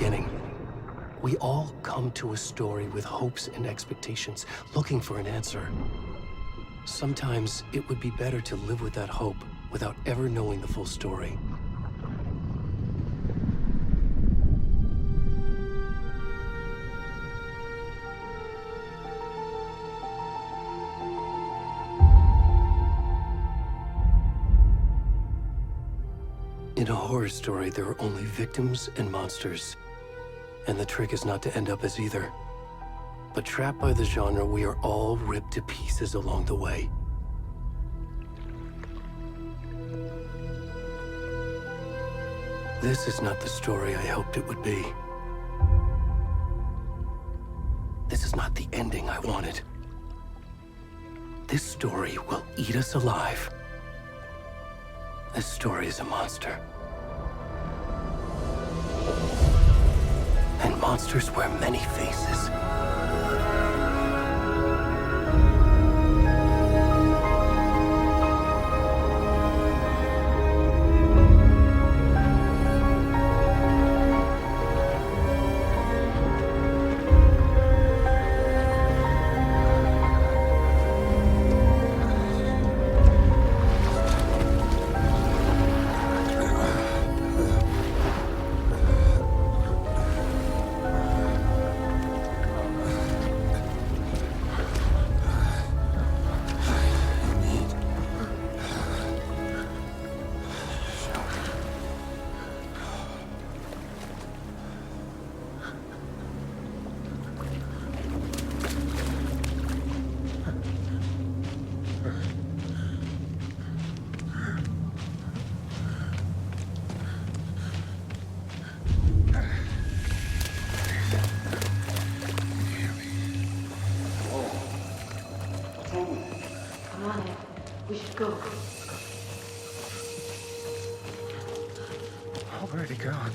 beginning. We all come to a story with hopes and expectations, looking for an answer. Sometimes it would be better to live with that hope without ever knowing the full story. In a horror story, there are only victims and monsters. And the trick is not to end up as either. But trapped by the genre, we are all ripped to pieces along the way. This is not the story I hoped it would be. This is not the ending I wanted. This story will eat us alive. This story is a monster. And monsters wear many faces. We should go. Already gone.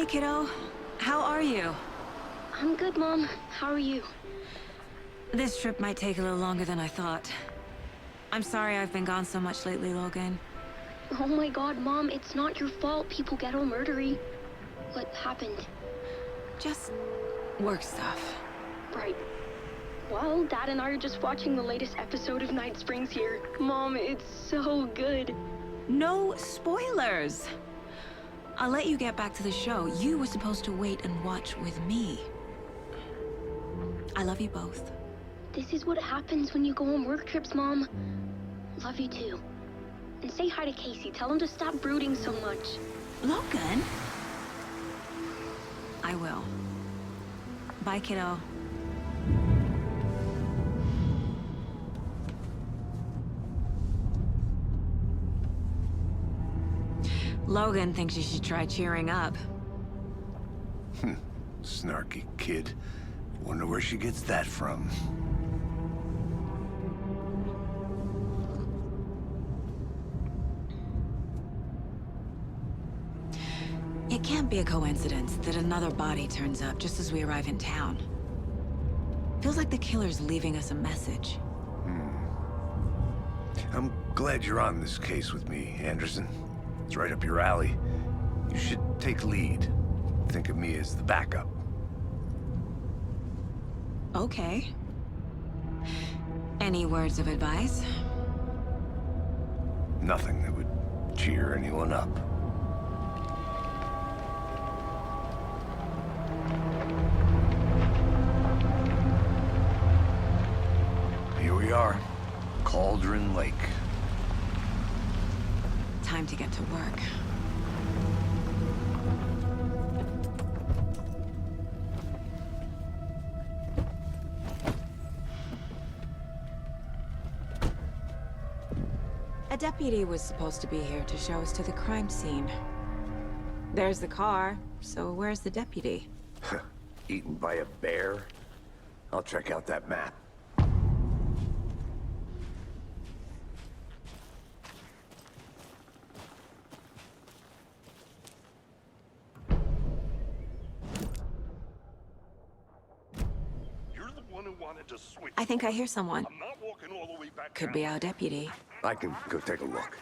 Hey, kiddo. How are you? I'm good, Mom. How are you? This trip might take a little longer than I thought. I'm sorry I've been gone so much lately, Logan. Oh my god, Mom, it's not your fault people get all murdery. What happened? Just work stuff. Right. Well, Dad and I are just watching the latest episode of Night Springs here. Mom, it's so good. No spoilers! I'll let you get back to the show. You were supposed to wait and watch with me. I love you both. This is what happens when you go on work trips, Mom. Love you too. And say hi to Casey. Tell him to stop brooding so much. Logan? I will. Bye, kiddo. Logan thinks you should try cheering up. Snarky kid. Wonder where she gets that from. It can't be a coincidence that another body turns up just as we arrive in town. Feels like the killer's leaving us a message. I'm glad you're on this case with me, Anderson. It's right up your alley. You should take lead. Think of me as the backup. Okay. Any words of advice? Nothing that would cheer anyone up. Here we are. Cauldron Lake. Time to get to work. A deputy was supposed to be here to show us to the crime scene. There's the car, so where's the deputy? Eaten by a bear? I'll check out that map. You're the one who wanted to switch. I think I hear someone. I'm not walking all the way back Could down. be our deputy. I can go take a look.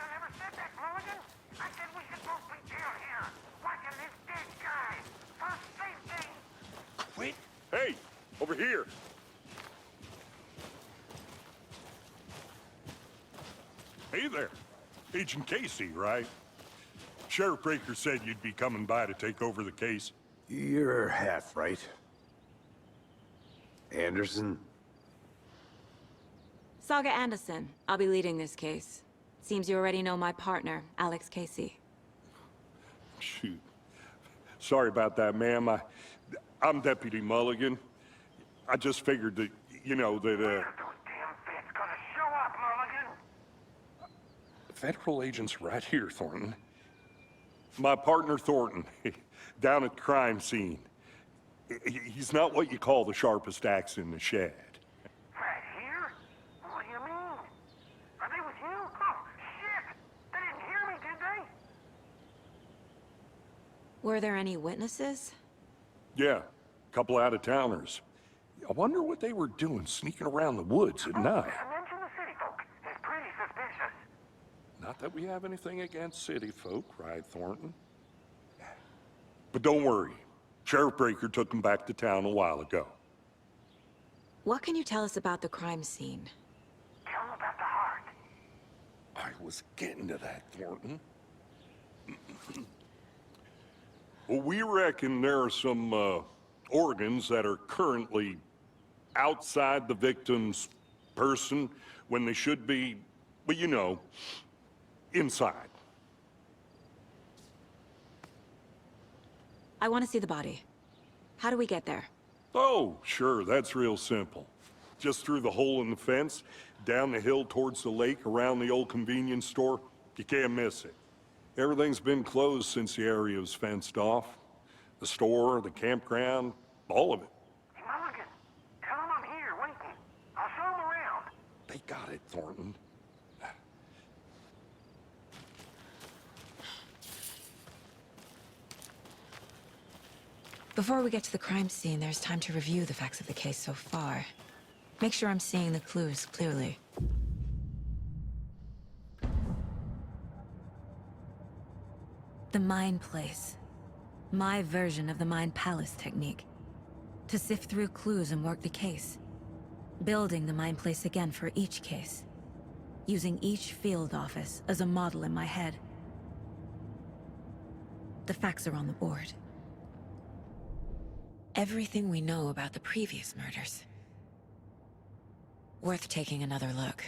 Wait. Hey, over here. Hey there. Agent Casey, right? Sheriff Breaker said you'd be coming by to take over the case. You're half right. Anderson? Saga Anderson. I'll be leading this case. Seems you already know my partner, Alex Casey. Shoot. Sorry about that, ma'am. I'm Deputy Mulligan. I just figured that, you know, that, Federal agents right here, Thornton. My partner, Thornton, down at the crime scene. He's not what you call the sharpest axe in the shed. Right here? What do you mean? Are they with you? Oh, shit! They didn't hear me, did they? Were there any witnesses? Yeah, a couple out-of-towners. I wonder what they were doing sneaking around the woods at night. Mention the city folk. It's pretty suspicious. Not that we have anything against city folk, right, Thornton? But don't worry. Sheriff Breaker took them back to town a while ago. What can you tell us about the crime scene? Tell them about the heart. I was getting to that, Thornton. Well, we reckon there are some, organs that are currently outside the victim's person when they should be, well, you know, inside. I want to see the body. How do we get there? Oh, sure, that's real simple. Just through the hole in the fence, down the hill towards the lake, around the old convenience store. You can't miss it. Everything's been closed since the area was fenced off. The store, the campground, all of it. Hey, Mulligan, tell them I'm here, waiting. I'll show them around. They got it, Thornton. Before we get to the crime scene, there's time to review the facts of the case so far. Make sure I'm seeing the clues clearly. The Mind Place. My version of the Mind Palace technique. To sift through clues and work the case. Building the Mind Place again for each case. Using each field office as a model in my head. The facts are on the board. Everything we know about the previous murders. Worth taking another look.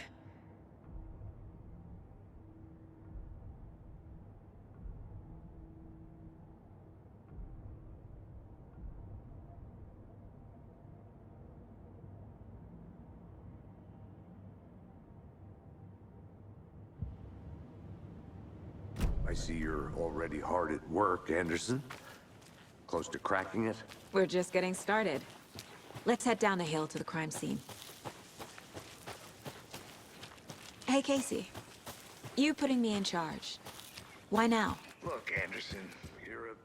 I see you're already hard at work, Anderson. Close to cracking it? We're just getting started. Let's head down the hill to the crime scene. Hey, Casey. You putting me in charge. Why now? Look, Anderson, you're a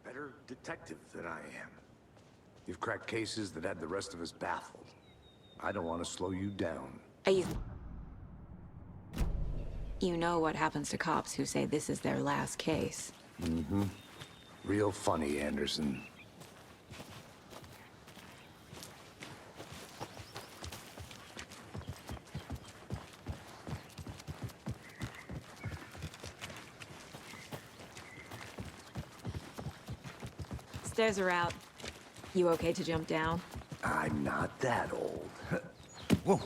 better detective than I am. You've cracked cases that had the rest of us baffled. I don't want to slow you down. Are you... You know what happens to cops who say this is their last case. Mm-hmm. Real funny, Anderson. Stairs are out. You okay to jump down? I'm not that old. Whoa.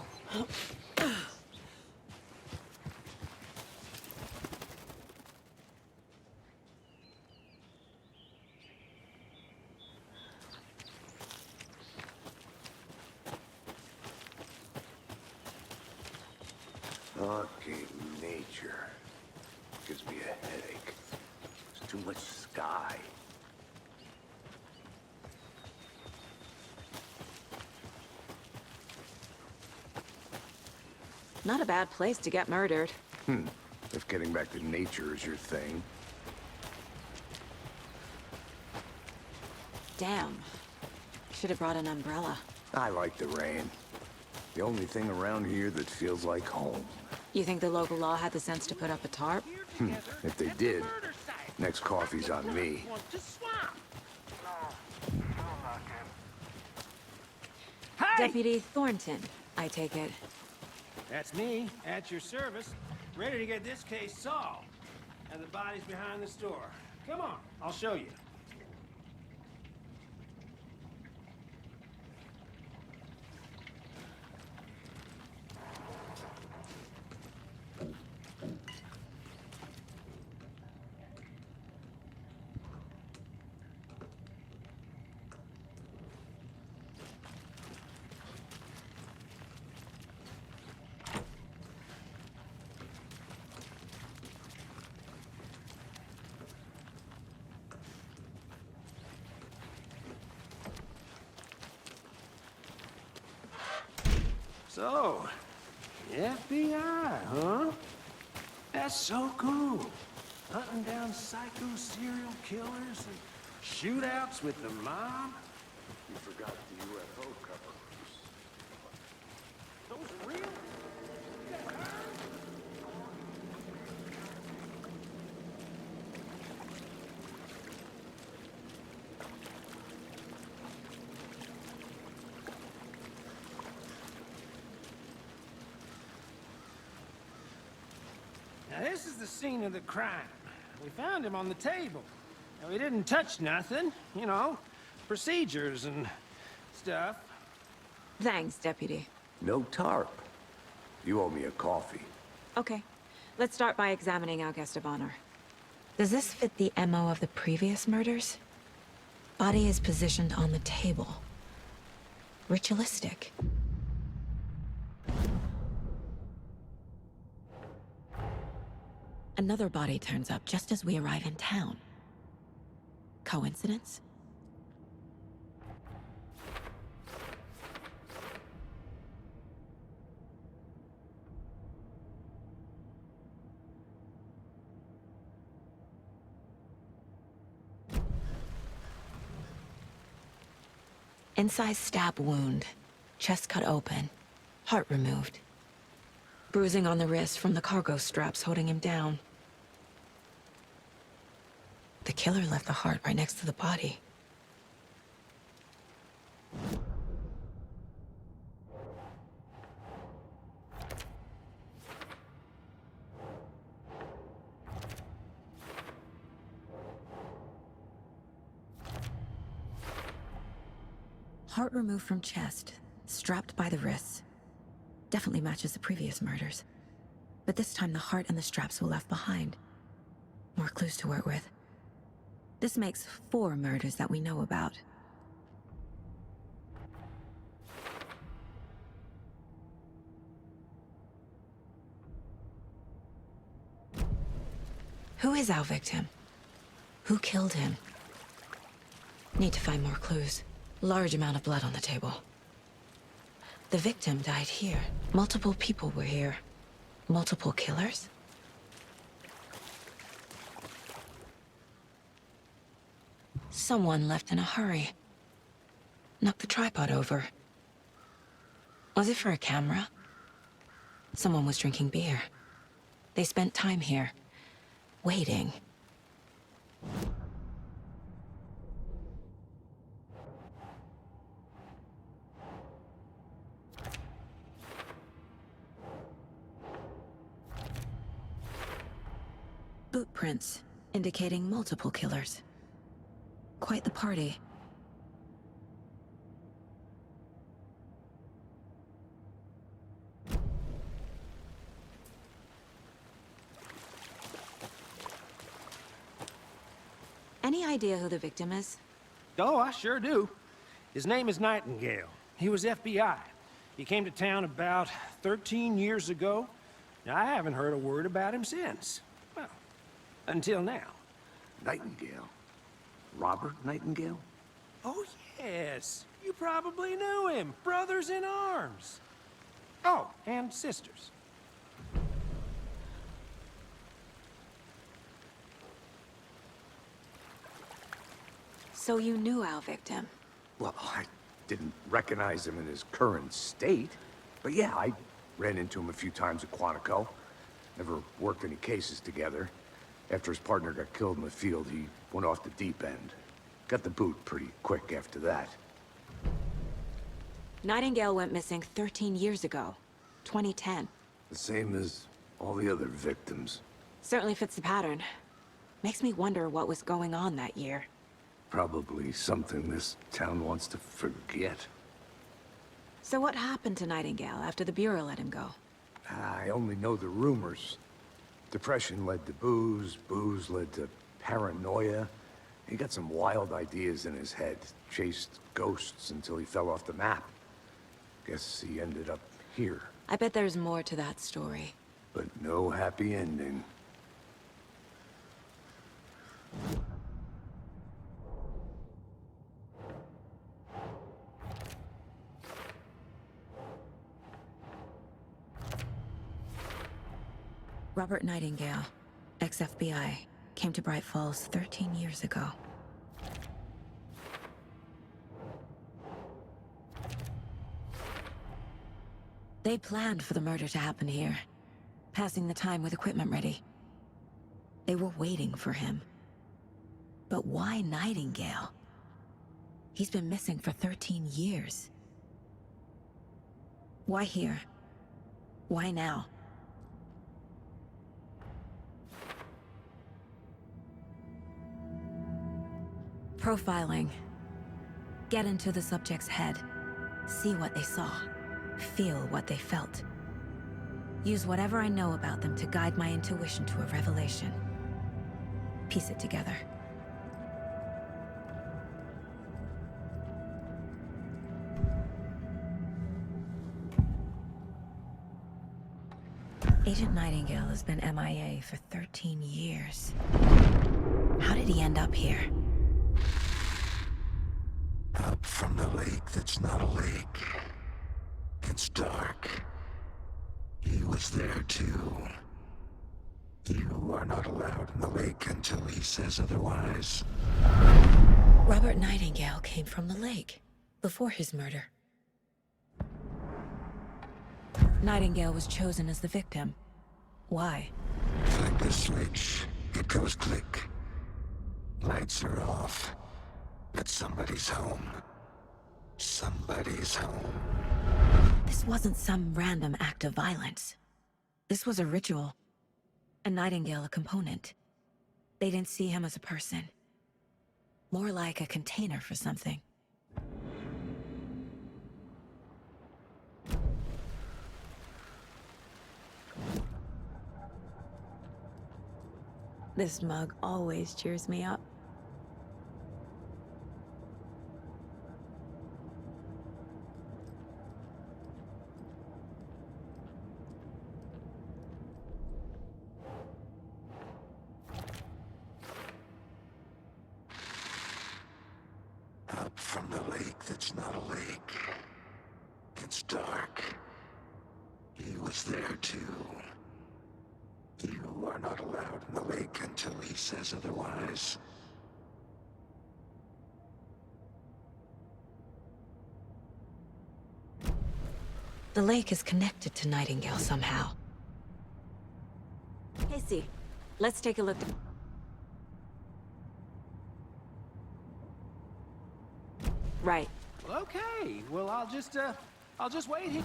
Fucking nature. Gives me a headache. There's too much sky. Not a bad place to get murdered. If getting back to nature is your thing. Damn. Should have brought an umbrella. I like the rain. The only thing around here that feels like home. You think the local law had the sense to put up a tarp? If they did, next coffee's on me. Deputy Thornton, I take it. That's me, at your service, ready to get this case solved. And the body's behind the store. Come on, I'll show you. So, the FBI, huh? That's so cool. Hunting down psycho serial killers and shootouts with the mob. You forgot the UFO covers. Those are real? Now, this is the scene of the crime. We found him on the table. Now, we didn't touch nothing, you know, procedures and stuff. Thanks, Deputy. No tarp. You owe me a coffee. Okay. Let's start by examining our guest of honor. Does this fit the MO of the previous murders? Body is positioned on the table. Ritualistic. Another body turns up just as we arrive in town. Coincidence? Incised stab wound. Chest cut open. Heart removed. Bruising on the wrist from the cargo straps holding him down. The killer left the heart right next to the body. Heart removed from chest, strapped by the wrists. Definitely matches the previous murders. But this time the heart and the straps were left behind. More clues to work with. This makes 4 murders that we know about. Who is our victim? Who killed him? Need to find more clues. Large amount of blood on the table. The victim died here. Multiple people were here. Multiple killers? Someone left in a hurry. Knocked the tripod over. Was it for a camera? Someone was drinking beer. They spent time here, waiting. Boot prints, indicating multiple killers. Quite the party. Any idea who the victim is? Oh, I sure do. His name is Nightingale. He was FBI. He came to town about 13 years ago. I haven't heard a word about him since. Well, until now. Nightingale? Robert Nightingale? Oh, yes. You probably knew him. Brothers in arms. Oh, and sisters. So you knew our victim? Well, I didn't recognize him in his current state. But yeah, I ran into him a few times at Quantico. Never worked any cases together. After his partner got killed in the field, he went off the deep end. Got the boot pretty quick after that. Nightingale went missing 13 years ago. 2010. The same as all the other victims. Certainly fits the pattern. Makes me wonder what was going on that year. Probably something this town wants to forget. So what happened to Nightingale after the Bureau let him go? I only know the rumors. Depression led to booze, booze led to paranoia. He got some wild ideas in his head, chased ghosts until he fell off the map. Guess he ended up here. I bet there's more to that story. But no happy ending. Robert Nightingale, ex-FBI, came to Bright Falls 13 years ago. They planned for the murder to happen here, passing the time with equipment ready. They were waiting for him. But why Nightingale? He's been missing for 13 years. Why here? Why now? Profiling. Get into the subject's head. See what they saw. Feel what they felt. Use whatever I know about them to guide my intuition to a revelation. Piece it together. Agent Nightingale has been MIA for 13 years. How did he end up here? Up from the lake that's not a lake. It's dark. He was there too. You are not allowed in the lake until he says otherwise. Robert Nightingale came from the lake. Before his murder, Nightingale was chosen as the victim. Why? Flick the switch. It goes click. Lights are off. But somebody's home. Somebody's home. This wasn't some random act of violence. This was a ritual. And Nightingale a component. They didn't see him as a person. More like a container for something. This mug always cheers me up. Up from the lake that's not a lake. It's dark. He was there too. You are not allowed in the lake until he says otherwise. The lake is connected to Nightingale somehow. Casey, let's take a look. Right. Okay, well, I'll just wait here.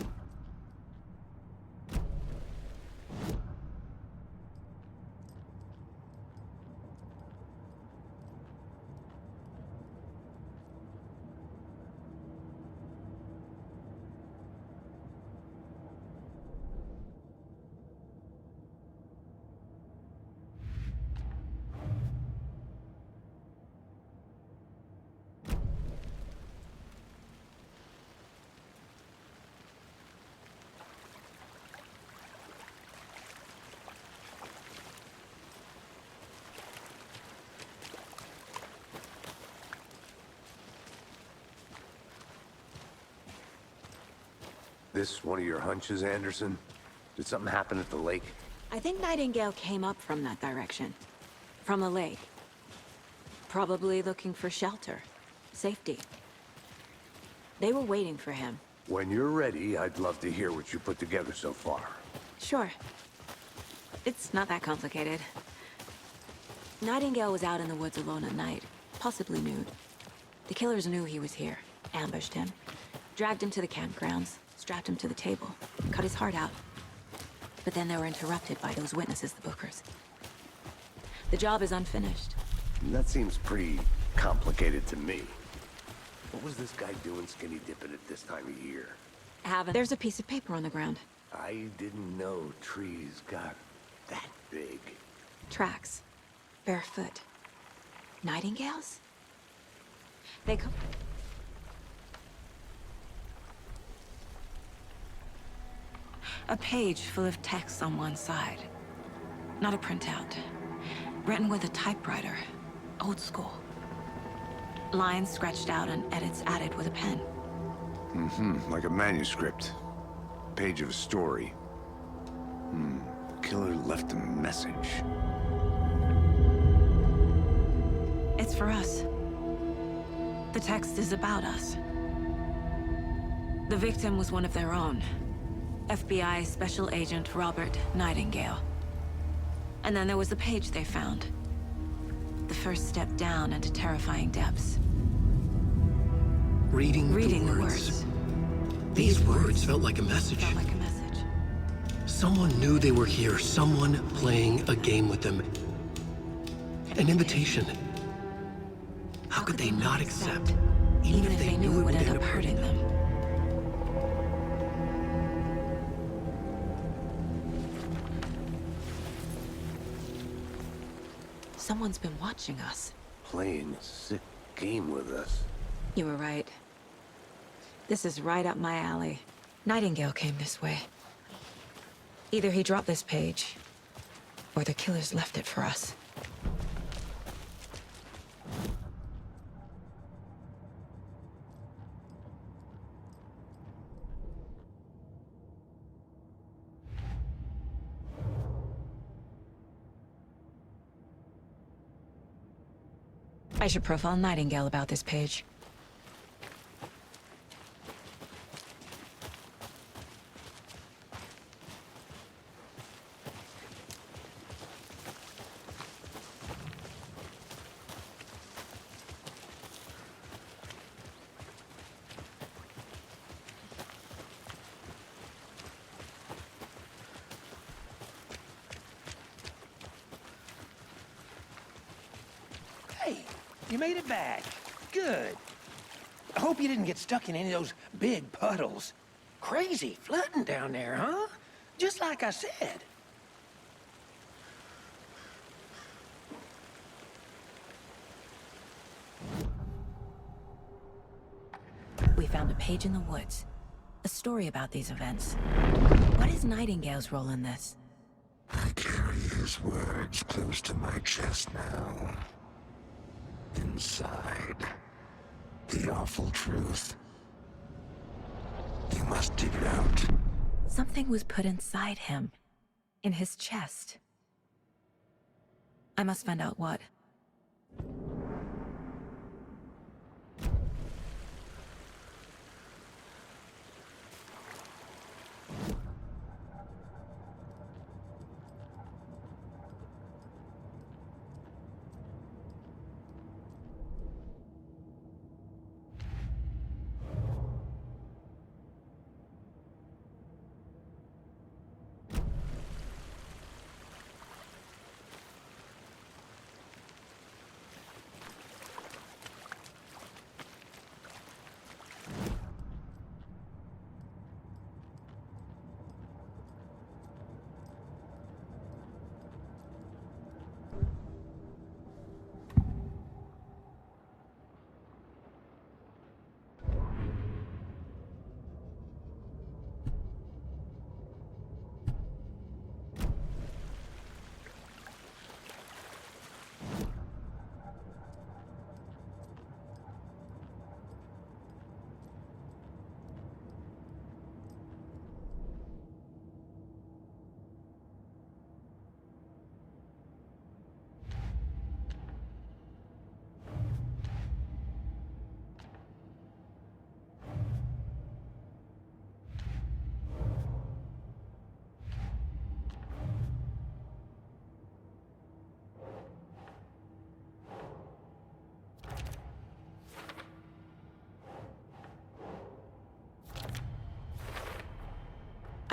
This one of your hunches, Anderson? Did something happen at the lake? I think Nightingale came up from that direction. From the lake. Probably looking for shelter. Safety. They were waiting for him. When you're ready, I'd love to hear what you put together so far. Sure. It's not that complicated. Nightingale was out in the woods alone at night, possibly nude. The killers knew he was here, ambushed him, dragged him to the campgrounds, strapped him to the table, cut his heart out. But then they were interrupted by those witnesses, the Bookers. The job is unfinished. That seems pretty complicated to me. What was this guy doing skinny dipping at this time of year? There's a piece of paper on the ground. I didn't know trees got that big. Tracks. Barefoot. Nightingales? They come... A page full of text on one side. Not a printout. Written with a typewriter. Old school. Lines scratched out and edits added with a pen. Like a manuscript. Page of a story. Killer left a message. It's for us. The text is about us. The victim was one of their own. FBI Special Agent Robert Nightingale. And then there was the page they found. The first step down into terrifying depths. Reading the words. These words felt like a message. Felt like a message. Someone knew they were here. Someone playing a game with them. An invitation. How could they not accept? Even if they knew it would end up hurting them. Someone's been watching us. Playing a sick game with us. You were right. This is right up my alley. Nightingale came this way. Either he dropped this page, or the killers left it for us. I should profile Nightingale about this page. You made it back. Good. I hope you didn't get stuck in any of those big puddles. Crazy flooding down there, huh? Just like I said. We found a page in the woods. A story about these events. What is Nightingale's role in this? I carry his words close to my chest now. Inside, the awful truth. You must dig it out. Something was put inside him. In his chest. I must find out what.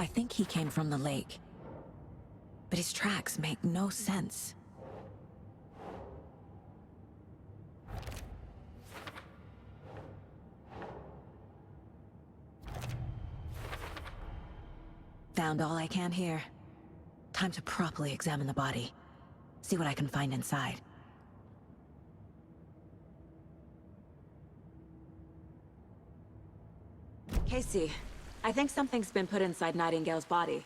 I think he came from the lake. But his tracks make no sense. Found all I can here. Time to properly examine the body. See what I can find inside. Casey, I think something's been put inside Nightingale's body.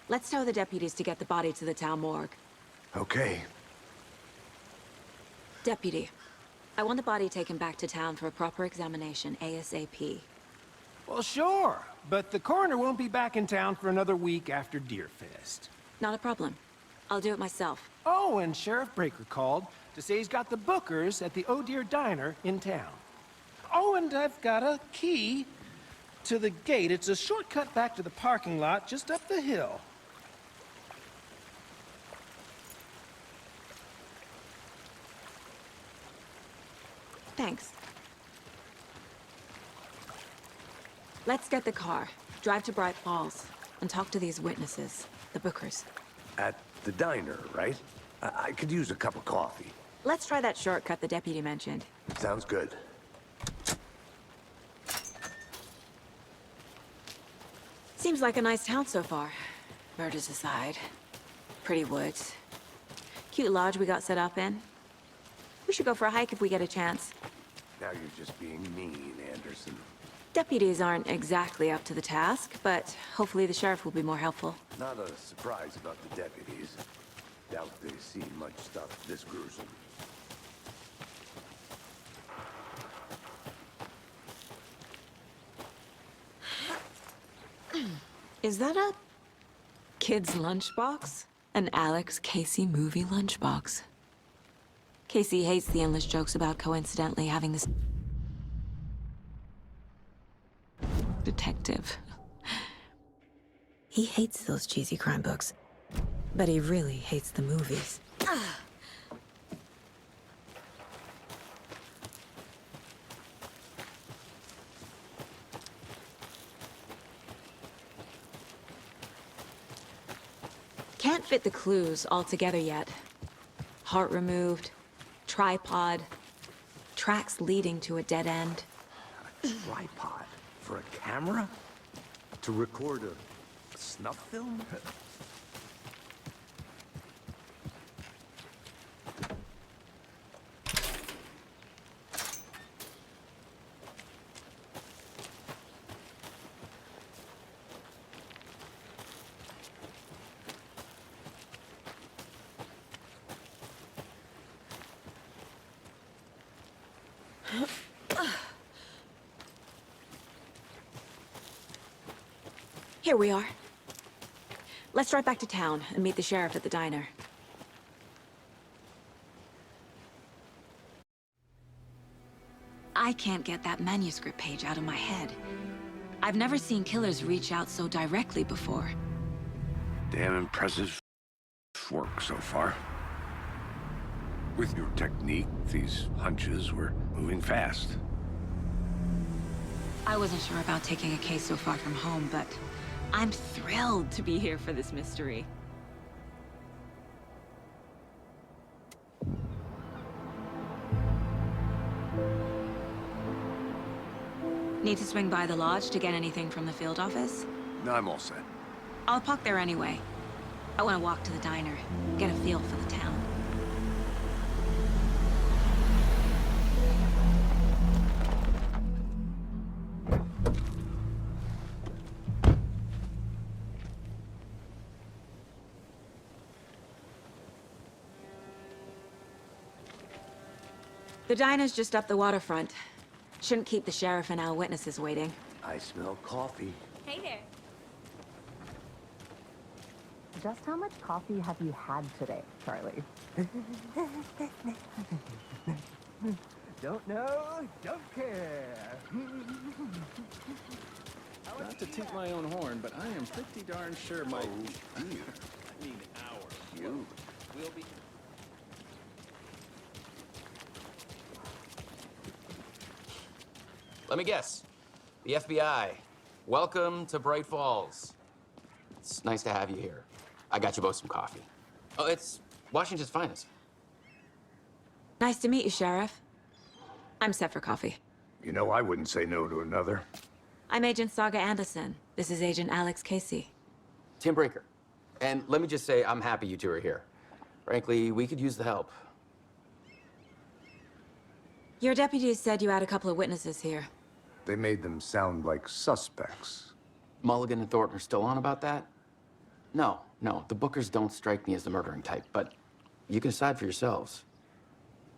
Let's tell the deputies to get the body to the town morgue. Okay. Deputy, I want the body taken back to town for a proper examination ASAP. Well, sure. But the coroner won't be back in town for another week after Deerfest. Not a problem. I'll do it myself. Oh, and Sheriff Breaker called to say he's got the Bookers at the Oh Dear Diner in town. Oh, and I've got a key to the gate. It's a shortcut back to the parking lot just up the hill. Thanks. Let's get the car, drive to Bright Falls, and talk to these witnesses, the Bookers. At the diner, right? I could use a cup of coffee. Let's try that shortcut the deputy mentioned. Sounds good. Seems like a nice town so far. Murders aside. Pretty woods. Cute lodge we got set up in. We should go for a hike if we get a chance. Now you're just being mean, Anderson. Deputies aren't exactly up to the task, but hopefully the sheriff will be more helpful. Not a surprise about the deputies. Doubt they've seen much stuff this gruesome. Is that a kid's lunchbox? An Alex Casey movie lunchbox. Casey hates the endless jokes about coincidentally having this detective. He hates those cheesy crime books, but he really hates the movies. Can't fit the clues all together yet. Heart removed, tripod, Tracks leading to a dead end. A tripod for a camera? To record a snuff film? Here we are. Let's drive back to town and meet the sheriff at the diner. I can't get that manuscript page out of my head. I've never seen killers reach out so directly before. Damn impressive work so far. With your technique, these hunches were moving fast. I wasn't sure about taking a case so far from home, but I'm thrilled to be here for this mystery. Need to swing by the lodge to get anything from the field office? No, I'm all set. I'll park there anyway. I want to walk to the diner, get a feel for the town. The diner's just up the waterfront. Shouldn't keep the sheriff and our witnesses waiting. I smell coffee. Hey there. Just how much coffee have you had today, Charlie? Don't know, don't care. Not to toot my own horn, but I am pretty darn sure my... I mean, our... You. Will be... Let me guess. The FBI. Welcome to Bright Falls. It's nice to have you here. I got you both some coffee. Oh, it's Washington's finest. Nice to meet you, Sheriff. I'm set for coffee. You know, I wouldn't say no to another. I'm Agent Saga Anderson. This is Agent Alex Casey. Tim Breaker. And let me just say, I'm happy you two are here. Frankly, we could use the help. Your deputies said you had a couple of witnesses here. They made them sound like suspects. Mulligan and Thornton are still on about that? No, the Bookers don't strike me as the murdering type, but you can decide for yourselves.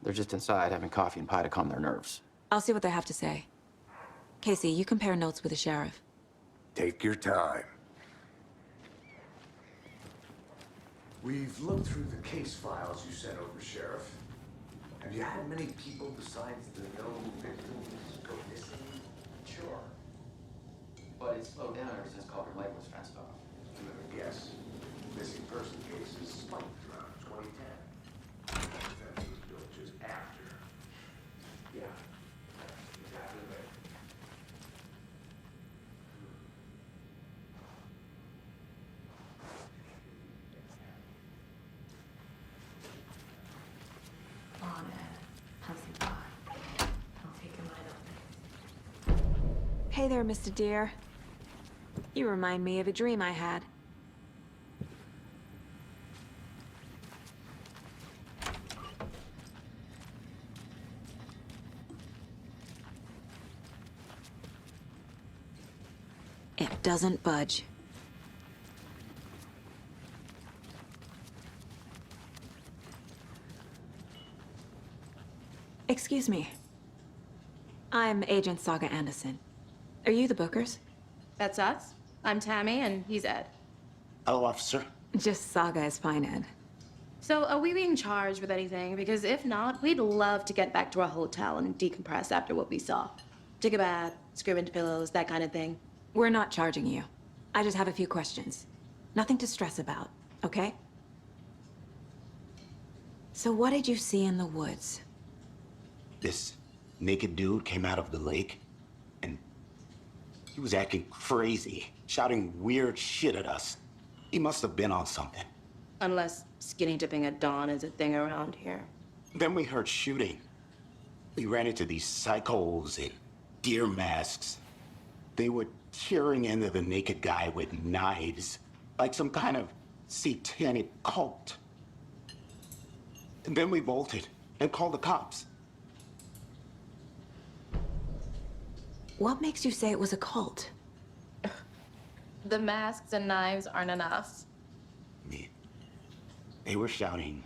They're just inside having coffee and pie to calm their nerves. I'll see what they have to say. Casey, you compare notes with the sheriff. Take your time. We've looked through the case files you sent over, Sheriff. Have you had many people besides the known victims go missing? Sure. But it's slowed down ever since Calder Lake was fenced off. Let me guess. Missing person cases spiked around 2010. That fence was built just after. Yeah, that's exactly right. Hey there, Mr. Deere. You remind me of a dream I had. It doesn't budge. Excuse me. I'm Agent Saga Anderson. Are you the Bookers? That's us. I'm Tammy, and he's Ed. Hello, officer. Just Saga is fine, Ed. So, are we being charged with anything? Because if not, we'd love to get back to our hotel and decompress after what we saw. Take a bath, scream into pillows, that kind of thing. We're not charging you. I just have a few questions. Nothing to stress about, okay? So what did you see in the woods? This naked dude came out of the lake, and he was acting crazy, shouting weird shit at us. He must have been on something. Unless skinny dipping at dawn is a thing around here. Then we heard shooting. We ran into these psychos in deer masks. They were tearing into the naked guy with knives, like some kind of satanic cult. And then we bolted and called the cops. What makes you say it was a cult? The masks and knives aren't enough. They were shouting,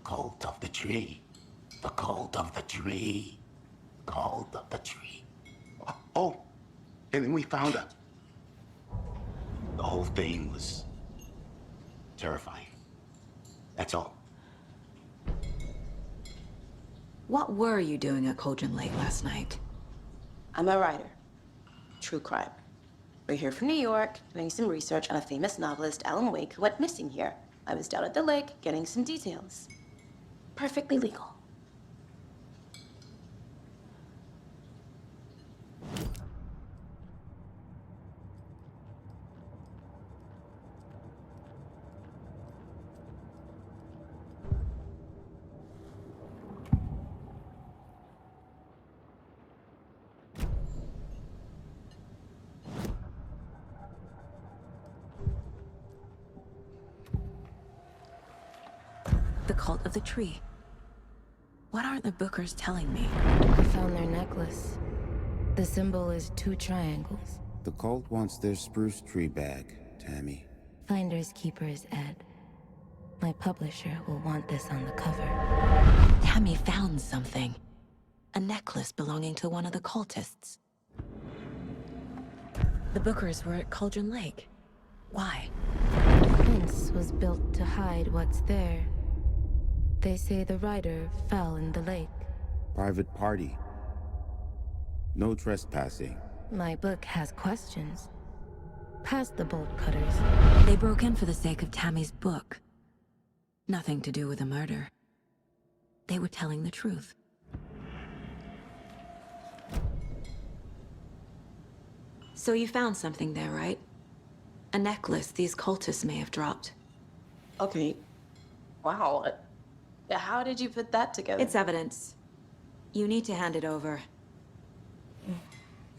"Cult of the tree, the cult of the tree, cult of the tree." Oh, and then we found her. The whole thing was terrifying. That's all. What were you doing at Cauldron Lake last night? I'm a writer. True crime. We're here from New York, doing some research on a famous novelist, Alan Wake, who went missing here. I was down at the lake, getting some details. Perfectly legal. The cult of the tree. What aren't the Bookers telling me? I found their necklace. The symbol is 2 triangles. The cult wants their spruce tree back, Tammy. Finders keepers, Ed. My publisher will want this on the cover. Tammy found something. A necklace belonging to one of the cultists. The Bookers were at Cauldron Lake. Why? The fence was built to hide what's there. They say the writer fell in the lake. Private party. No trespassing. My book has questions. Past the bolt cutters. They broke in for the sake of Tammy's book. Nothing to do with a murder. They were telling the truth. So you found something there, right? A necklace these cultists may have dropped. Okay. Wow. How did you put that together? It's evidence. You need to hand it over.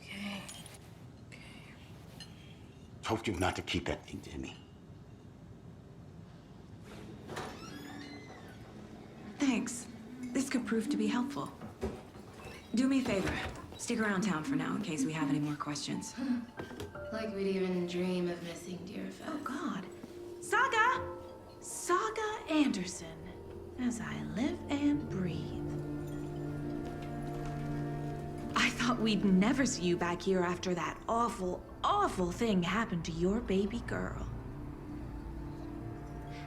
Okay. Told you not to keep that thing to me. Thanks. This could prove to be helpful. Do me a favor. Stick around town for now in case we have any more questions. Like we'd even dream of missing Deerfest. Oh, God. Saga! Saga Anderson. As I live and breathe. I thought we'd never see you back here after that awful, awful thing happened to your baby girl.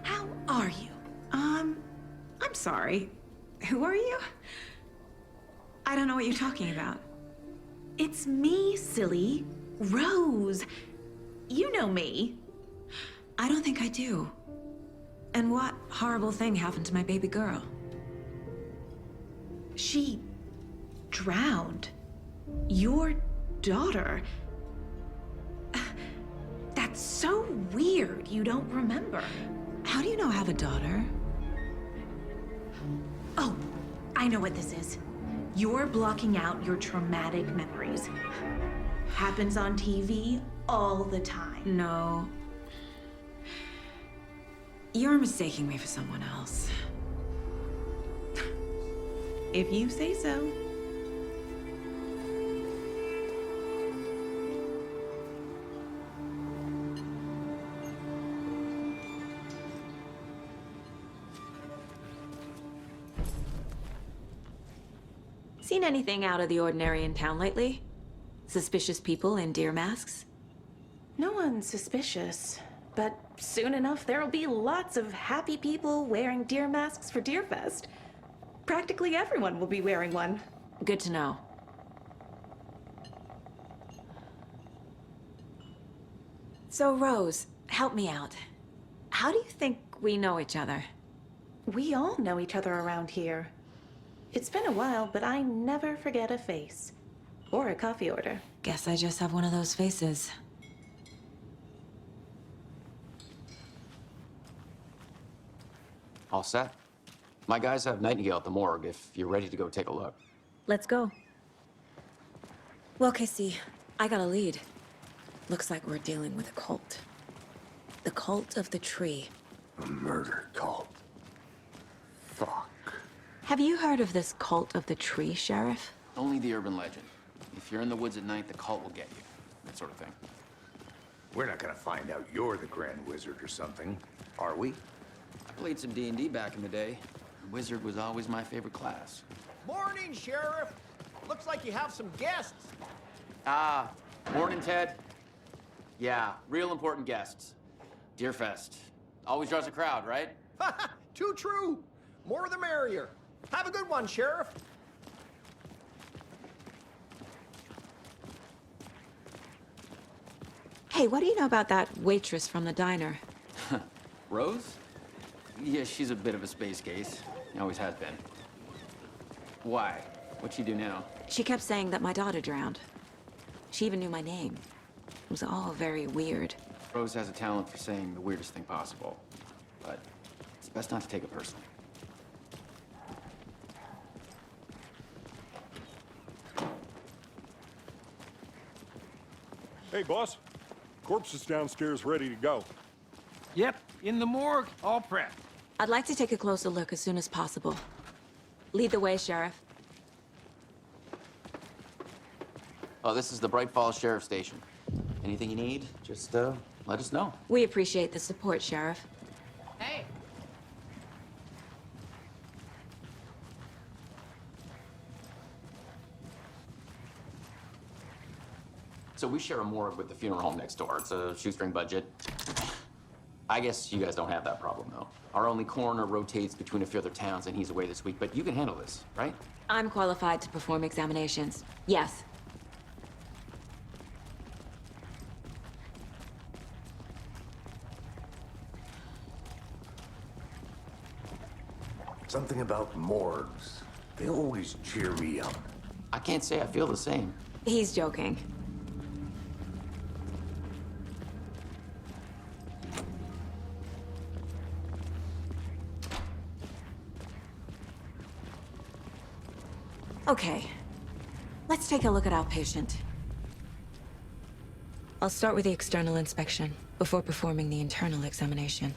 How are you? I'm sorry. Who are you? I don't know what you're talking about. It's me, silly. Rose. You know me. I don't think I do. And what horrible thing happened to my baby girl? She drowned. Your daughter. That's so weird you don't remember. How do you know I have a daughter? Oh, I know what this is. You're blocking out your traumatic memories. Happens on TV all the time. No. You're mistaking me for someone else. If you say so. Seen anything out of the ordinary in town lately? Suspicious people in deer masks? No one's suspicious. But soon enough, there'll be lots of happy people wearing deer masks for Deerfest. Practically everyone will be wearing one. Good to know. So, Rose, help me out. How do you think we know each other? We all know each other around here. It's been a while, but I never forget a face. Or a coffee order. Guess I just have one of those faces. All set? My guys have Nightingale at the morgue if you're ready to go take a look. Let's go. Well, Casey, I got a lead. Looks like we're dealing with a cult. The cult of the tree. A murder cult. Fuck. Have you heard of this cult of the tree, Sheriff? Only the urban legend. If you're in the woods at night, the cult will get you. That sort of thing. We're not gonna find out you're the Grand Wizard or something, are we? I played some D&D back in the day. Wizard was always my favorite class. Morning, Sheriff. Looks like you have some guests. Ah, morning, Ted. Yeah, real important guests. Deerfest. Always draws a crowd, right? Too true. More the merrier. Have a good one, Sheriff. Hey, what do you know about that waitress from the diner? Rose? Yeah, she's a bit of a space case. Always has been. Why? What'd she do now? She kept saying that my daughter drowned. She even knew my name. It was all very weird. Rose has a talent for saying the weirdest thing possible. But it's best not to take it personally. Hey, boss. Corpse is downstairs ready to go. Yep, in the morgue, all prepped. I'd like to take a closer look as soon as possible. Lead the way, Sheriff. Oh, this is the Bright Falls Sheriff Station. Anything you need, just let us know. We appreciate the support, Sheriff. Hey. So we share a morgue with the funeral home next door. It's a shoestring budget. I guess you guys don't have that problem, though. Our only coroner rotates between a few other towns, and he's away this week, but you can handle this, right? I'm qualified to perform examinations. Yes. Something about morgues. They always cheer me up. I can't say I feel the same. He's joking. Okay, let's take a look at our patient. I'll start with the external inspection before performing the internal examination.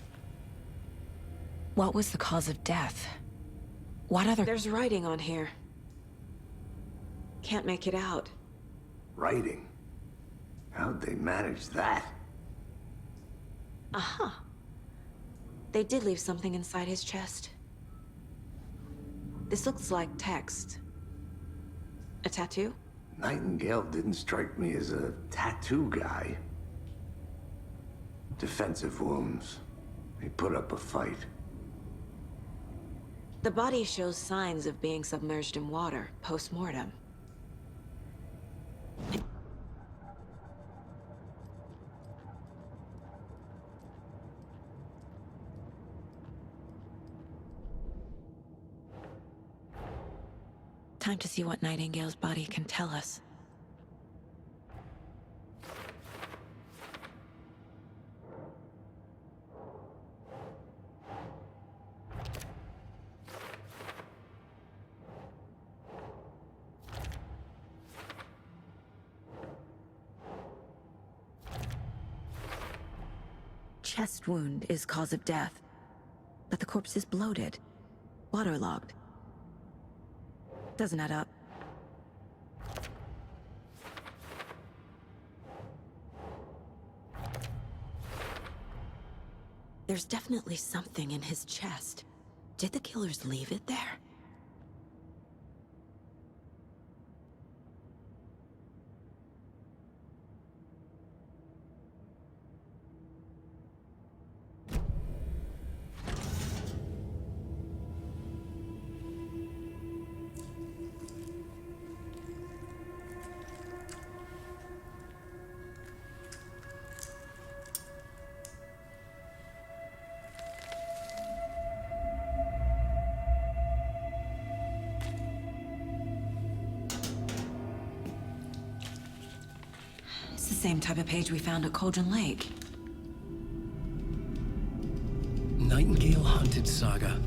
What was the cause of death? What other— There's writing on here. Can't make it out. Writing? How'd they manage that? Uh-huh. They did leave something inside his chest. This looks like text. A tattoo? Nightingale didn't strike me as a tattoo guy. Defensive wounds. He put up a fight. The body shows signs of being submerged in water, post-mortem. Time to see what Nightingale's body can tell us. Chest wound is cause of death, but the corpse is bloated, waterlogged. Doesn't add up. There's definitely something in his chest. Did the killers leave it there? It's the same type of page we found at Cauldron Lake. Nightingale hunted Saga.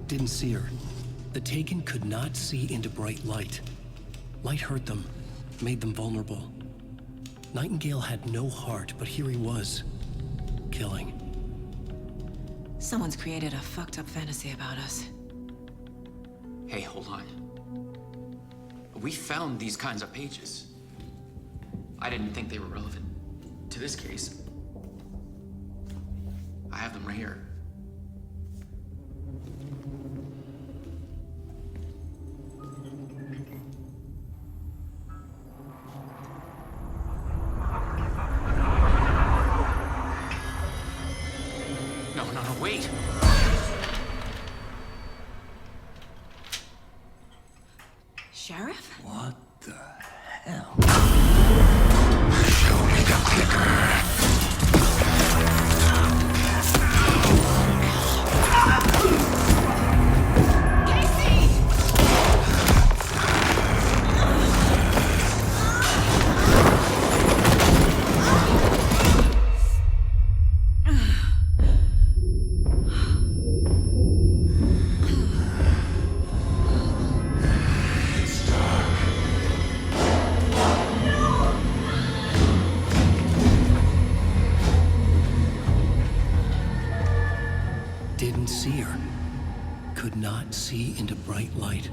Didn't see her. The Taken could not see into bright light. Light hurt them, made them vulnerable. Nightingale had no heart, but here he was, killing. Someone's created a fucked up fantasy about us. Hey, hold on. We found these kinds of pages. I didn't think they were relevant to this case. I have them right here. No, wait! Sheriff? What the hell? Show me the clicker. Didn't see her. Could not see into bright light.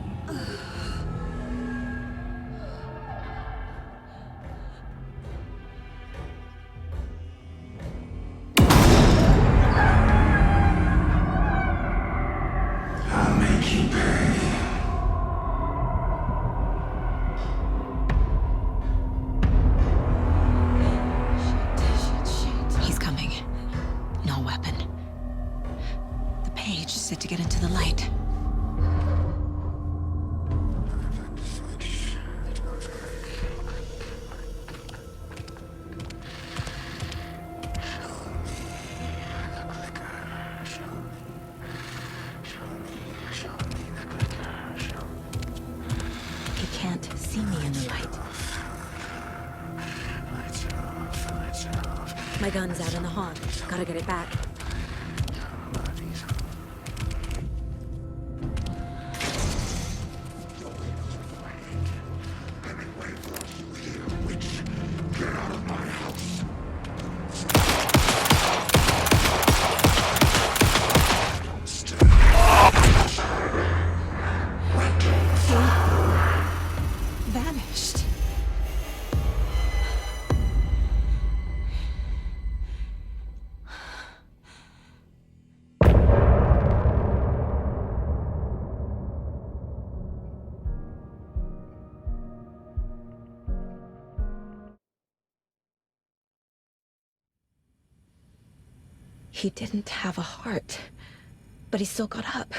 I'll make you pay. He's coming. No weapon. The page is set to get into the light. He can't see me in the light. My gun's out in the hall. Gotta get it back. Vanished. He didn't have a heart, but he still got up.